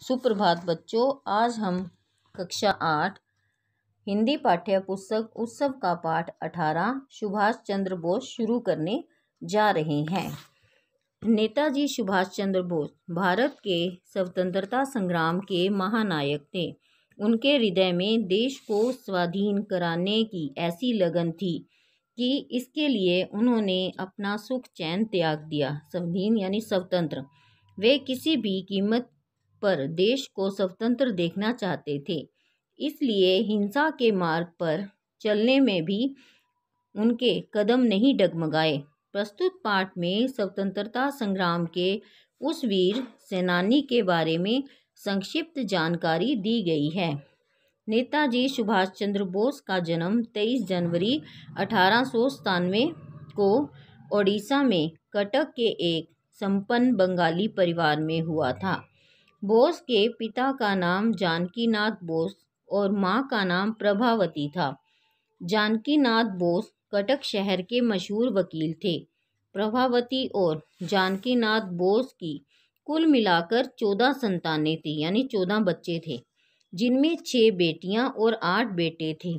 सुप्रभात बच्चों, आज हम कक्षा 8 हिंदी पाठ्य पुस्तक उत्सव का पाठ 18 सुभाष चंद्र बोस शुरू करने जा रहे हैं। नेताजी सुभाष चंद्र बोस भारत के स्वतंत्रता संग्राम के महानायक थे। उनके हृदय में देश को स्वाधीन कराने की ऐसी लगन थी कि इसके लिए उन्होंने अपना सुख चैन त्याग दिया। स्वाधीन यानी स्वतंत्र। वे किसी भी कीमत पर देश को स्वतंत्र देखना चाहते थे, इसलिए हिंसा के मार्ग पर चलने में भी उनके कदम नहीं डगमगाए। प्रस्तुत पाठ में स्वतंत्रता संग्राम के उस वीर सेनानी के बारे में संक्षिप्त जानकारी दी गई है। नेताजी सुभाष चंद्र बोस का जन्म 23 जनवरी 1897 को ओडिशा में कटक के एक संपन्न बंगाली परिवार में हुआ था। बोस के पिता का नाम जानकीनाथ बोस और मां का नाम प्रभावती था। जानकीनाथ बोस कटक शहर के मशहूर वकील थे। प्रभावती और जानकीनाथ बोस की कुल मिलाकर 14 संतानें थी, यानी 14 बच्चे थे, जिनमें 6 बेटियां और 8 बेटे थे।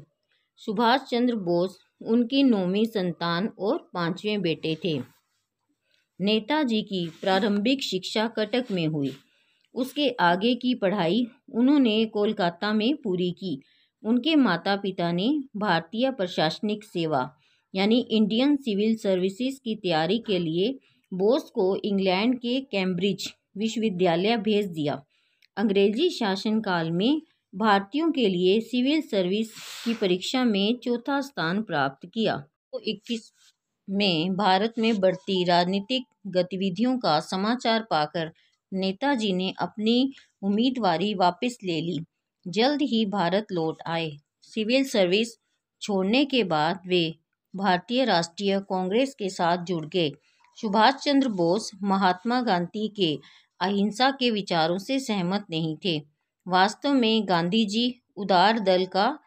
सुभाष चंद्र बोस उनकी 9वीं संतान और 5वें बेटे थे। नेताजी की प्रारंभिक शिक्षा कटक में हुई। उसके आगे की पढ़ाई उन्होंने कोलकाता में पूरी की। उनके माता पिता ने भारतीय प्रशासनिक सेवा यानी इंडियन सिविल सर्विसेज की तैयारी के लिए बोस को इंग्लैंड के कैम्ब्रिज विश्वविद्यालय भेज दिया। अंग्रेजी शासनकाल में भारतीयों के लिए सिविल सर्विस की परीक्षा में चौथा स्थान प्राप्त किया। 1921 में भारत में बढ़ती राजनीतिक गतिविधियों का समाचार पाकर नेताजी ने अपनी उम्मीदवारी वापस ले ली। जल्द ही भारत लौट आए। सिविल सर्विस छोड़ने के बाद वे भारतीय राष्ट्रीय कांग्रेस के साथ जुड़ गए। सुभाष चंद्र बोस महात्मा गांधी के अहिंसा के विचारों से सहमत नहीं थे। वास्तव में गांधी जी उदार दल का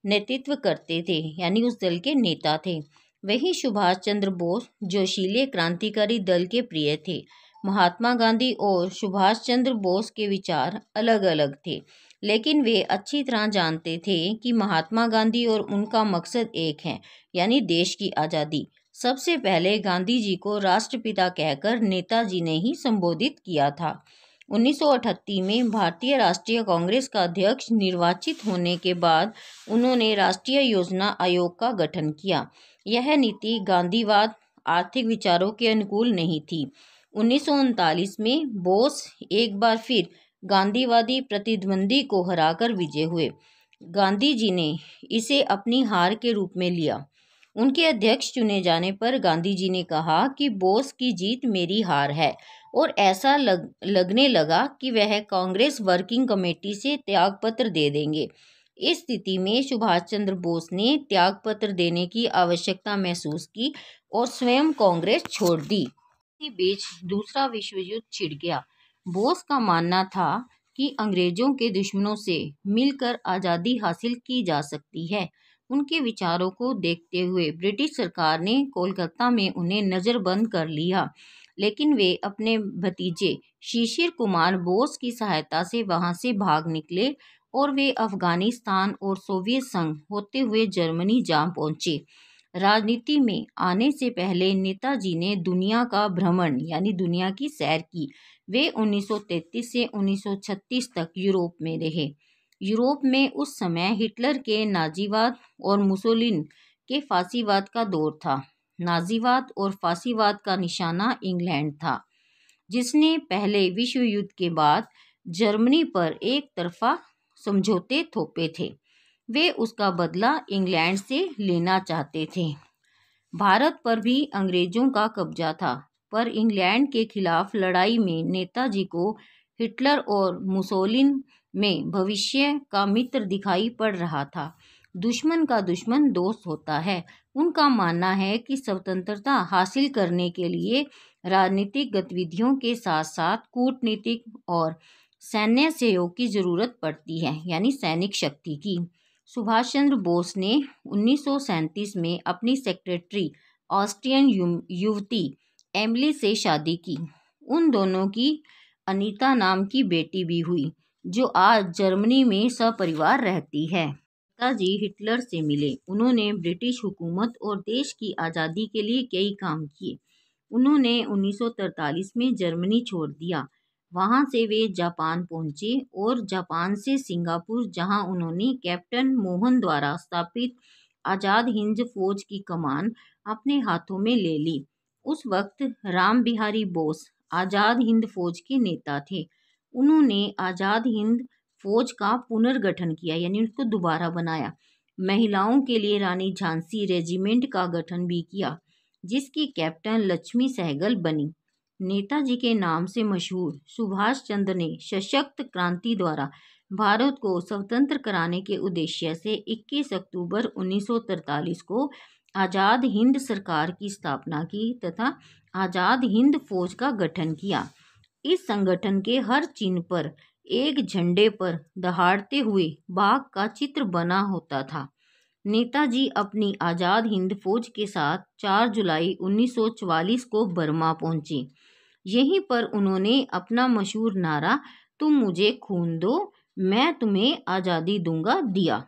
नेतृत्व करते थे, यानी उस दल के नेता थे। वही सुभाष चंद्र बोस जोशीले क्रांतिकारी दल के प्रिय थे। महात्मा गांधी और सुभाष चंद्र बोस के विचार अलग अलग थे, लेकिन वे अच्छी तरह जानते थे कि महात्मा गांधी और उनका मकसद एक है, यानी देश की आज़ादी। सबसे पहले गांधी जी को राष्ट्रपिता कहकर नेताजी ने ही संबोधित किया था। 1938 में भारतीय राष्ट्रीय कांग्रेस का अध्यक्ष निर्वाचित होने के बाद उन्होंने राष्ट्रीय योजना आयोग का गठन किया। यह नीति गांधीवाद आर्थिक विचारों के अनुकूल नहीं थी। 1939 में बोस एक बार फिर गांधीवादी प्रतिद्वंदी को हराकर विजय हुए। गांधी जी ने इसे अपनी हार के रूप में लिया। उनके अध्यक्ष चुने जाने पर गांधी जी ने कहा कि बोस की जीत मेरी हार है, और ऐसा लगने लगा कि वह कांग्रेस वर्किंग कमेटी से त्यागपत्र दे देंगे। इस स्थिति में सुभाष चंद्र बोस ने त्यागपत्र देने की आवश्यकता महसूस की और स्वयं कांग्रेस छोड़ दी। इसी बीच दूसरा विश्व युद्ध छिड़ गया। बोस का मानना था कि अंग्रेजों के दुश्मनों से मिलकर आज़ादी हासिल की जा सकती है। उनके विचारों को देखते हुए ब्रिटिश सरकार ने कोलकाता में उन्हें नज़रबंद कर लिया, लेकिन वे अपने भतीजे शिशिर कुमार बोस की सहायता से वहां से भाग निकले और वे अफगानिस्तान और सोवियत संघ होते हुए जर्मनी जा पहुंचे। राजनीति में आने से पहले नेताजी ने दुनिया का भ्रमण यानी दुनिया की सैर की। वे 1933 से 1936 तक यूरोप में रहे। यूरोप में उस समय हिटलर के नाजीवाद और मुसोलिनी के फांसीवाद का दौर था। नाजीवाद और फांसीवाद का निशाना इंग्लैंड था, जिसने पहले विश्व युद्ध के बाद जर्मनी पर एक तरफा समझौते थोपे थे। वे उसका बदला इंग्लैंड से लेना चाहते थे। भारत पर भी अंग्रेजों का कब्जा था, पर इंग्लैंड के खिलाफ लड़ाई में नेताजी को हिटलर और मुसोलिनी में भविष्य का मित्र दिखाई पड़ रहा था। दुश्मन का दुश्मन दोस्त होता है। उनका मानना है कि स्वतंत्रता हासिल करने के लिए राजनीतिक गतिविधियों के साथ साथ कूटनीतिक और सैन्य सहयोग की जरूरत पड़ती है, यानी सैनिक शक्ति की। सुभाष चंद्र बोस ने 1937 में अपनी सेक्रेटरी ऑस्ट्रियन युवती एमिली से शादी की। उन दोनों की अनीता नाम की बेटी भी हुई, जो आज जर्मनी में सपरिवार रहती है। नेताजी हिटलर से मिले। उन्होंने ब्रिटिश हुकूमत और देश की आज़ादी के लिए कई काम किए। उन्होंने 1943 में जर्मनी छोड़ दिया। वहां से वे जापान पहुंचे और जापान से सिंगापुर, जहां उन्होंने कैप्टन मोहन द्वारा स्थापित आज़ाद हिंद फौज की कमान अपने हाथों में ले ली। उस वक्त राम बिहारी बोस आज़ाद हिंद फौज के नेता थे। उन्होंने आज़ाद हिंद फौज का पुनर्गठन किया, यानी उसको दोबारा बनाया। महिलाओं के लिए रानी झांसी रेजिमेंट का गठन भी किया, जिसकी कैप्टन लक्ष्मी सहगल बनी। नेताजी के नाम से मशहूर सुभाष चंद्र ने सशक्त क्रांति द्वारा भारत को स्वतंत्र कराने के उद्देश्य से 21 अक्टूबर 1943 को आज़ाद हिंद सरकार की स्थापना की तथा आज़ाद हिंद फौज का गठन किया। इस संगठन के हर चिन्ह पर एक झंडे पर दहाड़ते हुए बाघ का चित्र बना होता था। नेताजी अपनी आज़ाद हिंद फौज के साथ 4 जुलाई 1944 को बर्मा पहुंचे। यहीं पर उन्होंने अपना मशहूर नारा "तुम मुझे खून दो, मैं तुम्हें आज़ादी दूंगा" दिया।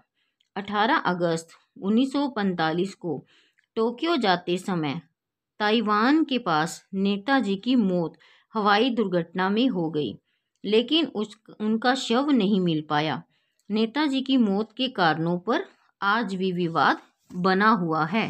18 अगस्त 1945 को टोक्यो जाते समय ताइवान के पास नेताजी की मौत हवाई दुर्घटना में हो गई, लेकिन उनका शव नहीं मिल पाया। नेताजी की मौत के कारणों पर आज भी विवाद बना हुआ है।